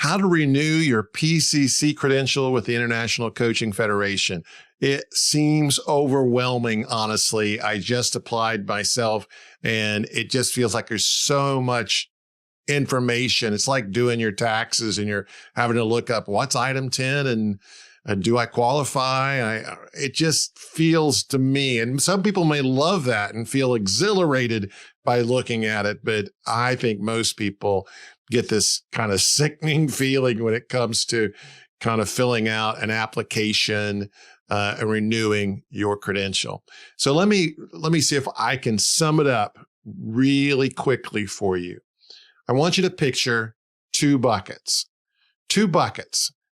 how to renew your PCC credential with the International Coaching Federation. It seems overwhelming, honestly. I just applied myself, and it just feels like there's so much information. It's like doing your taxes and you're having to look up what's item 10 and do I qualify? It just feels to me, and some people may love that and feel exhilarated by looking at it, but I think most people get this kind of sickening feeling when it comes to kind of filling out an application and renewing your credential. So let me see if I can sum it up really quickly for you. I want you to picture two buckets.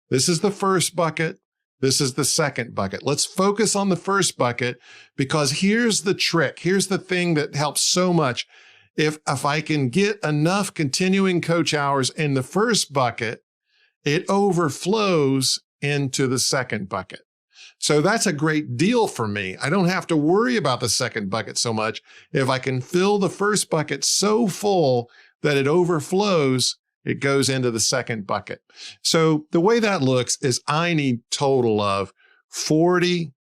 This is the first bucket. This is the second bucket. Let's focus on the first bucket, because here's the trick. Here's the thing that helps so much. If I can get enough continuing coach hours in the first bucket, it overflows into the second bucket. So that's a great deal for me. I don't have to worry about the second bucket so much. If I can fill the first bucket so full that it overflows, it goes into the second bucket. So the way that looks is I need total of 40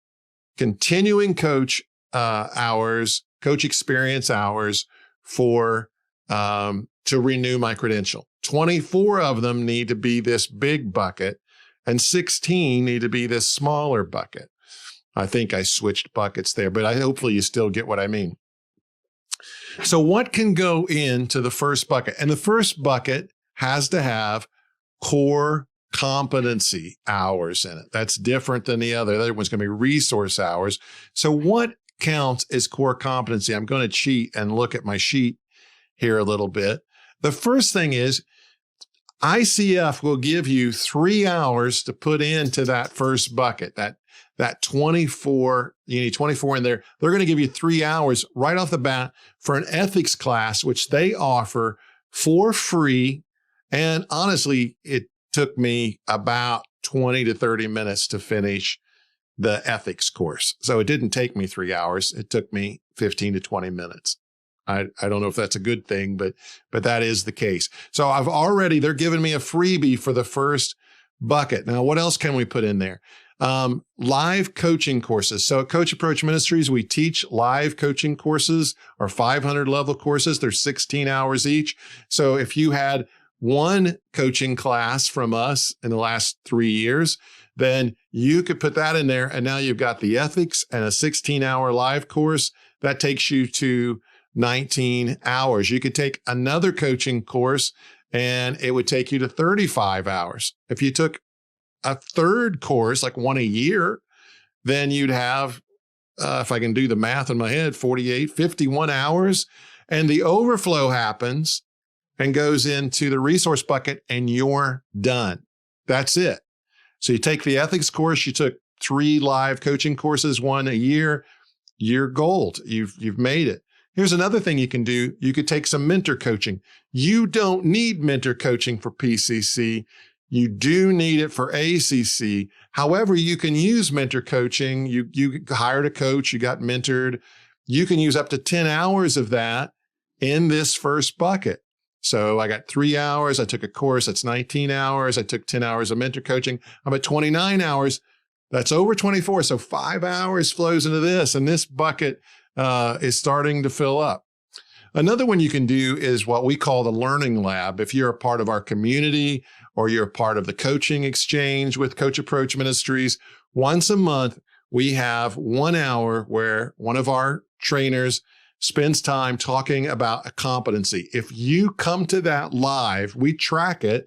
continuing coach hours, coach experience hours for to renew my credential. 24 of them need to be this big bucket, and 16 need to be this smaller bucket. I think I switched buckets there, but hopefully you still get what I mean. So what can go into the first bucket? And the first bucket has to have core competency hours in it. That's different than the other. The other one's going to be resource hours. So what counts as core competency? I'm going to cheat and look at my sheet here a little bit. The first thing is ICF will give you 3 hours to put into that first bucket, that 24, you need 24 in there. They're going to give you 3 hours right off the bat for an ethics class, which they offer for free. And honestly, it took me about 20 to 30 minutes to finish the ethics course. So it didn't take me 3 hours. It took me 15 to 20 minutes. I don't know if that's a good thing, but that is the case. So they're giving me a freebie for the first bucket. Now, what else can we put in there? Live coaching courses. So at Coach Approach Ministries, we teach live coaching courses, or 500 level courses. They're 16 hours each. So if you had one coaching class from us in the last 3 years, then you could put that in there. And now you've got the ethics and a 16-hour live course. That takes you to 19 hours. You could take another coaching course and it would take you to 35 hours. If you took a third course, like one a year, then you'd have, if I can do the math in my head, 51 hours. And the overflow happens and goes into the resource bucket, and you're done. That's it. So you take the ethics course, you took 3 live coaching courses, one a year, you're gold. You've made it. Here's another thing you can do. You could take some mentor coaching. You don't need mentor coaching for PCC. You do need it for ACC. However, you can use mentor coaching. You hired a coach, you got mentored. You can use up to 10 hours of that in this first bucket. So I got 3 hours. I took a course. That's 19 hours. I took 10 hours of mentor coaching. I'm at 29 hours. That's over 24. So 5 hours flows into this, and this bucket is starting to fill up. Another one you can do is what we call the Learning Lab. If you're a part of our community or you're a part of the coaching exchange with Coach Approach Ministries, once a month, we have 1 hour where one of our trainers spends time talking about a competency. If you come to that live, we track it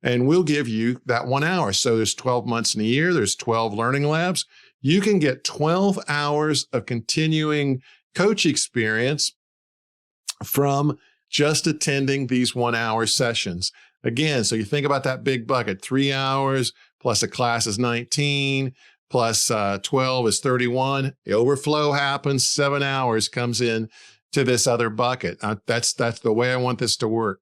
and we'll give you that 1 hour. So there's 12 months in a year. There's 12 learning labs. You can get 12 hours of continuing coach experience from just attending these 1 hour sessions. Again, so you think about that big bucket, 3 hours plus a class is 19, plus 12 is 31. The overflow happens, 7 hours comes in to this other bucket. That's the way I want this to work.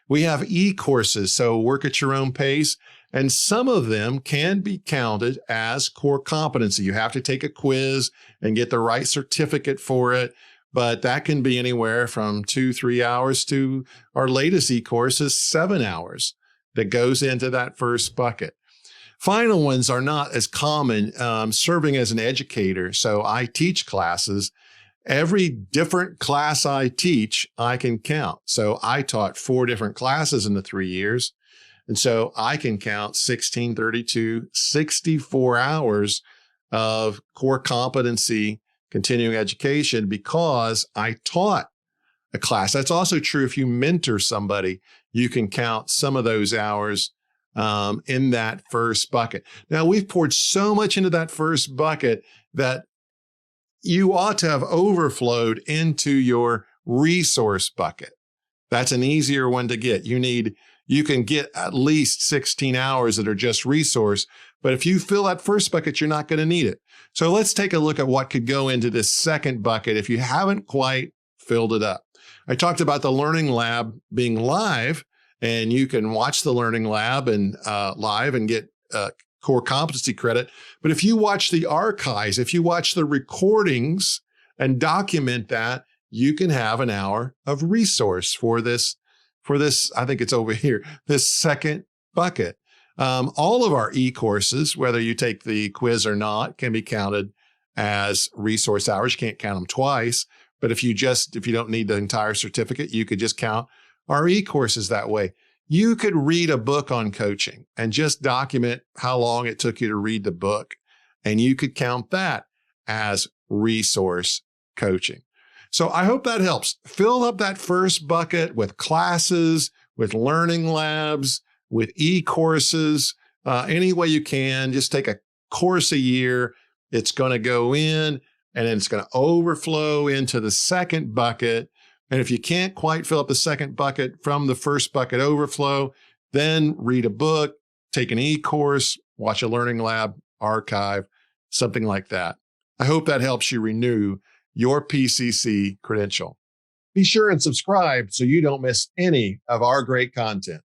We have e-courses, so work at your own pace. And some of them can be counted as core competency. You have to take a quiz and get the right certificate for it. But that can be anywhere from 2-3 hours to our latest e-course is 7 hours. that goes into that first bucket. Final ones are not as common. Serving as an educator, so I teach classes. Every different class I teach, I can count. So I taught 4 different classes in the 3 years. And so I can count 16, 32, 64 hours of core competency continuing education because I taught a class. That's also true if you mentor somebody, you can count some of those hours in that first bucket. Now, we've poured so much into that first bucket that you ought to have overflowed into your resource bucket. That's an easier one to get. You can get at least 16 hours that are just resource, but if you fill that first bucket, you're not going to need it. So let's take a look at what could go into this second bucket if you haven't quite filled it up. I talked about the Learning Lab being live, and you can watch the Learning Lab and live and get core competency credit. But if you watch the archives, if you watch the recordings and document that, you can have an hour of resource for this, I think it's over here, this second bucket. All of our e-courses, whether you take the quiz or not, can be counted as resource hours. You can't count them twice. But if you don't need the entire certificate, you could just count our e-courses that way. You could read a book on coaching and just document how long it took you to read the book. And you could count that as resource coaching. So I hope that helps. Fill up that first bucket with classes, with learning labs, with e-courses, any way you can. Just take a course a year. It's going to go in, and then it's going to overflow into the second bucket. And if you can't quite fill up the second bucket from the first bucket overflow, then read a book, take an e-course, watch a learning lab, archive, something like that. I hope that helps you renew your PCC credential. Be sure and subscribe so you don't miss any of our great content.